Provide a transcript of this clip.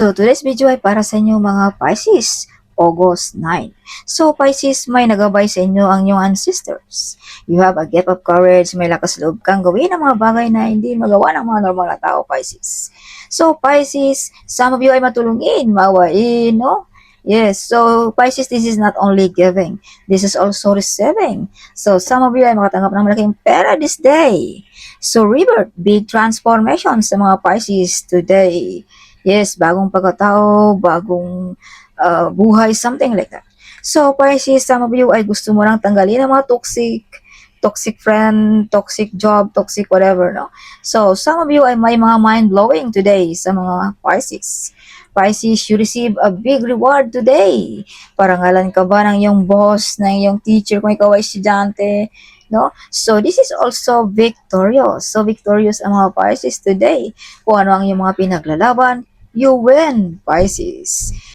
So, today's video ay para sa inyo mga Pisces, August 9. So, Pisces, may nagabay sa inyo ang inyong ancestors. You have a gift of courage, may lakas loob kang gawin ang mga bagay na hindi magawa ng mga normal na tao, Pisces. So, Pisces, some of you ay matulungin, mawain, no? Yes, so Pisces, this is not only giving, this is also receiving. So, some of you ay makatanggap ng malaking pera this day. So, rebirth, big transformation sa mga Pisces today. Yes, bagong pagkatao, bagong buhay, something like that. So, Pisces, some of you ay gusto mo lang tanggalin ang mga toxic friend, toxic job, toxic whatever, no? So, some of you ay may mga mind-blowing today sa mga Pisces. Pisces, you receive a big reward today. Parangalan ka ba ng iyong boss, ng iyong teacher kung ikaw ay estudyante, no? So, this is also victorious. So, victorious ang mga Pisces today. Kung ano ang iyong mga pinaglalaban, you win, Pisces.